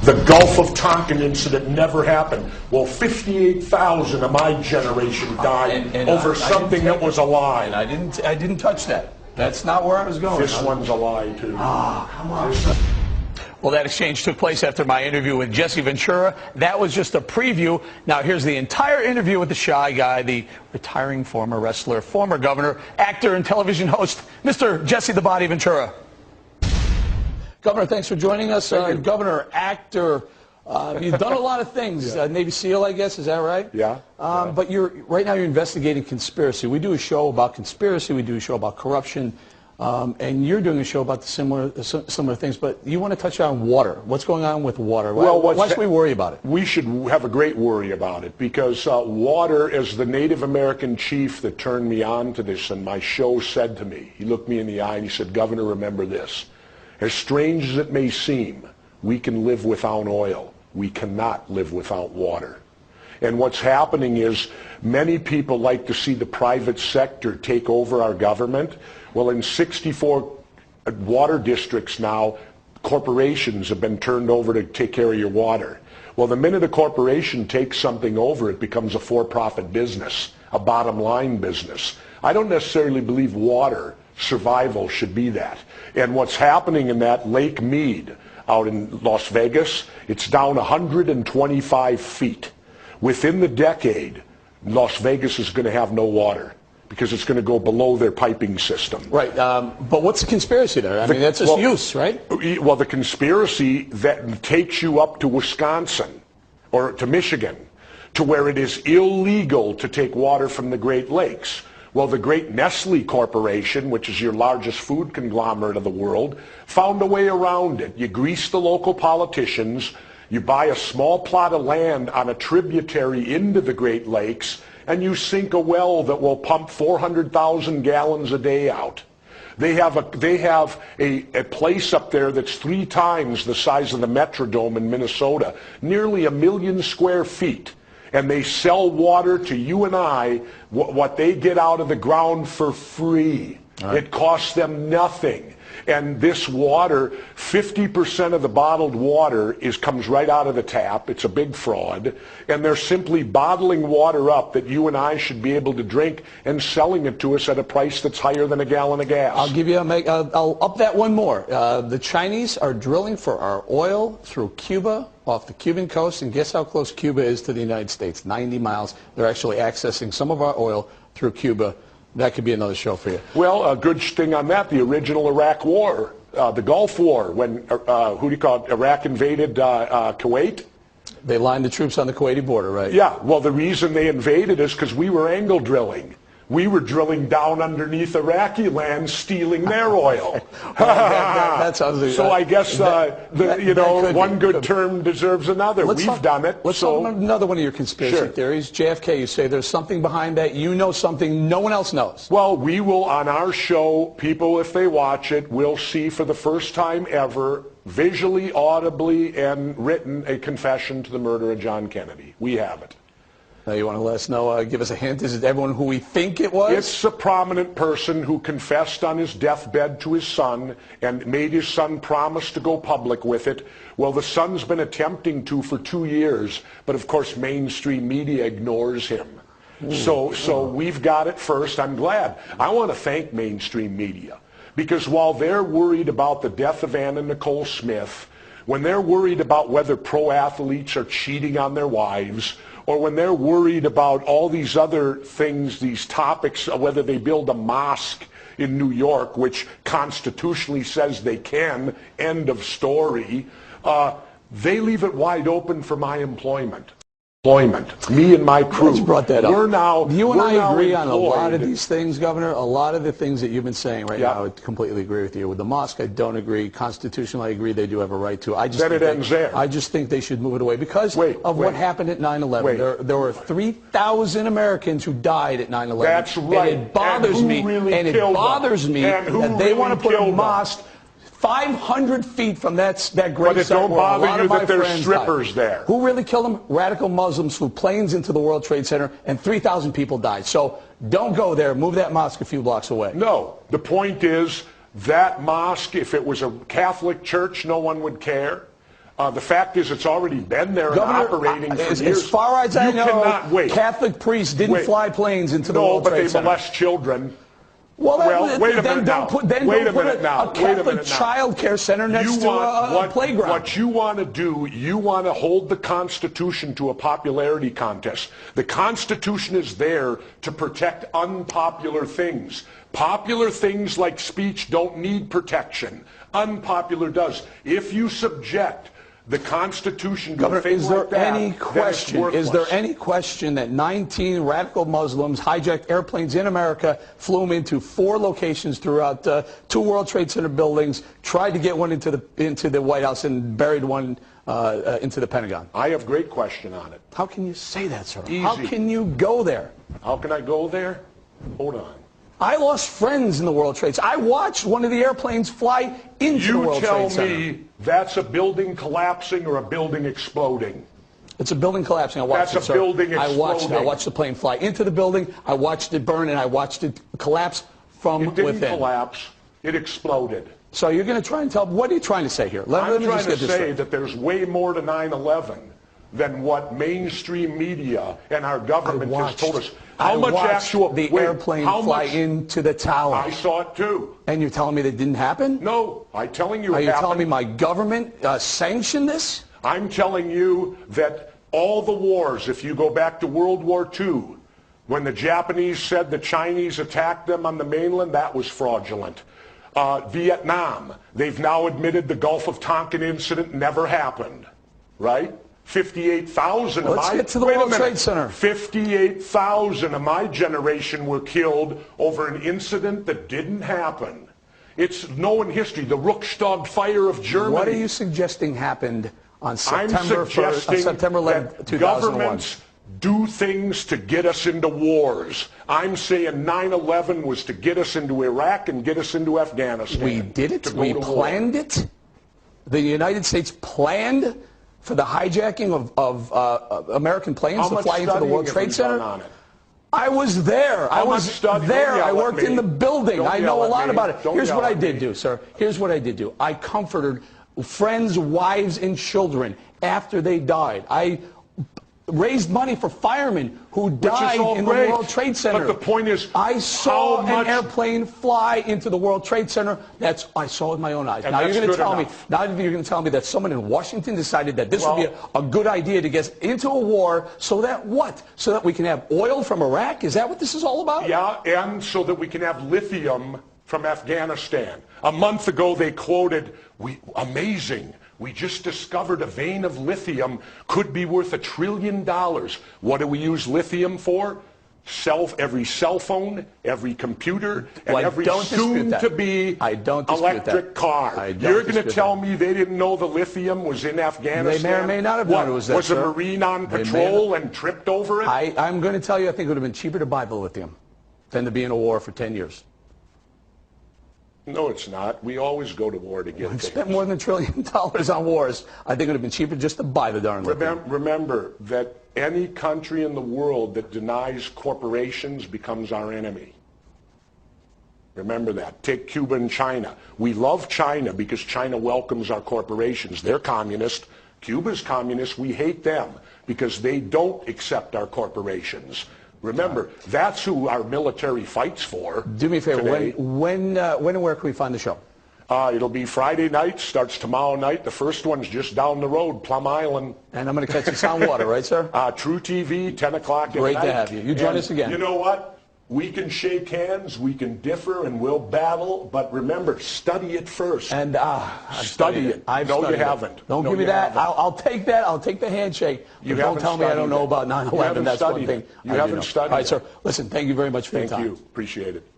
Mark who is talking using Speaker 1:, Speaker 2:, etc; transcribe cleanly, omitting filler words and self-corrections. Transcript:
Speaker 1: The Gulf of Tonkin incident never happened. Well, 58,000 of my generation died over something that was a lie.
Speaker 2: And I didn't touch that. That's not where I was going.
Speaker 1: This one's a lie, too.
Speaker 2: Ah, come on. Well, that exchange took place after my interview with Jesse Ventura. That was just a preview. Now, here's the entire interview with the shy guy, the retiring former wrestler, former governor, actor, and television host, Mr. Jesse the Body Ventura. Governor, thanks for joining us. Governor, actor, you've done a lot of things.
Speaker 1: Yeah.
Speaker 2: Navy SEAL, I guess, is that right?
Speaker 1: Yeah.
Speaker 2: But right now you're investigating conspiracy. We do a show about conspiracy. We do a show about corruption. And you're doing a show about the similar things, but you want to touch on water. What's going on with water? Why should we worry about it?
Speaker 1: We should have a great worry about it because water, as the Native American chief that turned me on to this and my show said to me, he looked me in the eye and he said, Governor, remember this. As strange as it may seem, we can live without oil. We cannot live without water. And what's happening is many people like to see the private sector take over our government. Well, in 64 water districts now, corporations have been turned over to take care of your water. Well, the minute a corporation takes something over, it becomes a for-profit business, a bottom-line business. I don't necessarily believe water survival should be that. And what's happening in that Lake Mead out in Las Vegas, it's down 125 feet. Within the decade, Las Vegas is going to have no water because it's going to go below their piping system.
Speaker 2: Right, but what's the conspiracy there? I mean, that's just use, right?
Speaker 1: Well, the conspiracy that takes you up to Wisconsin or to Michigan, to where it is illegal to take water from the Great Lakes. Well, the great Nestle Corporation, which is your largest food conglomerate of the world, found a way around it. You grease the local politicians, you buy a small plot of land on a tributary into the Great Lakes, and you sink a well that will pump 400,000 gallons a day out. They have a place up there that's 3 times the size of the Metrodome in Minnesota, nearly 1 million square feet. And they sell water to you and I, what they get out of the ground for free. Right. It costs them nothing. And this water, 50% of the bottled water comes right out of the tap. It's a big fraud. And they're simply bottling water up that you and I should be able to drink and selling it to us at a price that's higher than a gallon of gas.
Speaker 2: I'll up that one more. The Chinese are drilling for our oil through Cuba, off the Cuban coast, and guess how close Cuba is to the United States? 90 miles. They're actually accessing some of our oil through Cuba. That could be another show for you. Well,
Speaker 1: a good thing on that, the original Iraq War, the Gulf War, when, Iraq invaded Kuwait?
Speaker 2: They lined the troops on the Kuwaiti border, right?
Speaker 1: Yeah, well, the reason they invaded is because we were angle drilling. We were drilling down underneath Iraqi land, stealing their oil.
Speaker 2: That sounds like,
Speaker 1: so I guess one good term deserves another. We've done it.
Speaker 2: Let's talk about another one of your conspiracy theories. JFK, you say there's something behind that. You know something no one else knows.
Speaker 1: Well, we will, on our show, people, if they watch it, will see for the first time ever, visually, audibly, and written, a confession to the murder of John Kennedy. We have it.
Speaker 2: Now you want to let us know, give us a hint, is it everyone who we think it was?
Speaker 1: It's a prominent person who confessed on his deathbed to his son and made his son promise to go public with it. Well, the son's been attempting to for 2 years, but of course mainstream media ignores him. So we've got it first. I'm glad. I want to thank mainstream media because while they're worried about the death of Anna Nicole Smith, when they're worried about whether pro athletes are cheating on their wives, or when they're worried about all these other things, these topics, whether they build a mosque in New York, which constitutionally says they can, end of story, they leave it wide open for my employment. Me and my crew.
Speaker 2: Let's brought that up. You and I agree on a lot of these things, Governor. A lot of the things that you've been saying right now, I completely agree with you. With the mosque, I don't agree. Constitutionally, I agree they do have a right to. I just think they should move it away because of what happened at 9/11. There were 3,000 Americans who died at 9/11.
Speaker 1: That's right.
Speaker 2: And it bothers me. That they want to put a mosque 500 feet from that great
Speaker 1: But it don't bother you that there's strippers there.
Speaker 2: Who really killed them? Radical Muslims flew planes into the World Trade Center, and 3,000 people died. So don't go there. Move that mosque a few blocks away.
Speaker 1: No. The point is that mosque, if it was a Catholic church, no one would care. The fact is, it's already been there
Speaker 2: Governor,
Speaker 1: and operating for years.
Speaker 2: As far as I know,
Speaker 1: cannot wait.
Speaker 2: Catholic priests didn't fly planes into the World Trade Center.
Speaker 1: No, but they molest children.
Speaker 2: Well,
Speaker 1: wait a minute now.
Speaker 2: Wait a minute now. A Catholic child care center next to a playground.
Speaker 1: What you want to do, you want to hold the Constitution to a popularity contest. The Constitution is there to protect unpopular things. Popular things like speech don't need protection. Unpopular does. If you subject the Constitution to a thing like that,
Speaker 2: is there any question that 19 radical Muslims hijacked airplanes in America, flew them into 4 locations throughout 2 World Trade Center buildings, tried to get one into the White House and buried one into the Pentagon?
Speaker 1: I have great question on it.
Speaker 2: How can you say that, sir?
Speaker 1: Easy.
Speaker 2: How can you go there?
Speaker 1: How can I go there? Hold on.
Speaker 2: I lost friends in the World Trade Center. I watched one of the airplanes fly into the World Trade Center.
Speaker 1: You tell me that's a building collapsing or a building exploding?
Speaker 2: It's a building collapsing. I watched
Speaker 1: That's a building
Speaker 2: I
Speaker 1: exploding.
Speaker 2: watched the plane fly into the building. I watched it burn, and I watched it collapse from within.
Speaker 1: It didn't collapse. It exploded.
Speaker 2: So you're going to try and tell, what are you trying to say here?
Speaker 1: I'm trying to say that there's way more to 9/11 than what mainstream media and our government just told us.
Speaker 2: How much actual the airplane fly into the tower?
Speaker 1: I saw it too.
Speaker 2: And you're telling me that didn't happen?
Speaker 1: No, I'm telling you
Speaker 2: it happened. Are you telling me my government sanctioned this?
Speaker 1: I'm telling you that all the wars, if you go back to World War II, when the Japanese said the Chinese attacked them on the mainland, that was fraudulent. Vietnam, they've now admitted the Gulf of Tonkin incident never happened, right? 58,000
Speaker 2: Let's get to the World Trade Center.
Speaker 1: 58,000 of my generation were killed over an incident that didn't happen. It's known history, the Ruckstag fire of Germany.
Speaker 2: What are you suggesting happened on September 11th, 2001?
Speaker 1: Governments do things to get us into wars. I'm saying 9/11 was to get us into Iraq and get us into Afghanistan.
Speaker 2: We did it. We planned it. The United States planned for the hijacking of American planes to fly into the World Trade Center? I was there. I was there. I worked in the building. I know a lot about it. Here's what I did do, sir. Here's what I did do. I comforted friends, wives, and children after they died. I raised money for firemen who died in the World Trade Center.
Speaker 1: But the point is,
Speaker 2: I saw an airplane fly into the World Trade Center. I saw it with my own eyes. Now you're going to tell me. Now you're going to tell me that someone in Washington decided that this would be a good idea to get into a war, so that what? So that we can have oil from Iraq? Is that what this is all about?
Speaker 1: Yeah, and so that we can have lithium from Afghanistan. A month ago, they quoted, amazing. We just discovered a vein of lithium could be worth $1 trillion. What do we use lithium for? Every cell phone, every computer, and every soon-to-be electric car. You're going to tell me they didn't know the lithium was in Afghanistan?
Speaker 2: They may or may not have known it was there.
Speaker 1: Was a Marine on patrol and tripped over it?
Speaker 2: I'm going to tell you, I think it would have been cheaper to buy the lithium than to be in a war for 10 years.
Speaker 1: No, it's not. We always go to war to get things.
Speaker 2: We've spent more than $1 trillion on wars. I think it would have been cheaper just to buy the darn lithium.
Speaker 1: Remember that any country in the world that denies corporations becomes our enemy. Remember that. Take Cuba and China. We love China because China welcomes our corporations. They're communist. Cuba's communist. We hate them because they don't accept our corporations. Remember, that's who our military fights for.
Speaker 2: Do me a favor. When and where can we find the show?
Speaker 1: It'll be Friday night, starts tomorrow night. The first one's just down the road, Plum Island.
Speaker 2: And I'm going to catch you on water, right, sir?
Speaker 1: True TV, 10 o'clock at night.
Speaker 2: Great to have you. You join us again.
Speaker 1: You know what? We can shake hands, we can differ, and we'll battle. But remember, study it first.
Speaker 2: And
Speaker 1: study it. No, you haven't.
Speaker 2: Don't give me that. I'll take that. I'll take the handshake.
Speaker 1: You
Speaker 2: don't tell me I don't know about 9/11. That's one thing.
Speaker 1: You haven't studied.
Speaker 2: All right, sir. Listen, thank you very much for your time.
Speaker 1: Thank you. Appreciate it.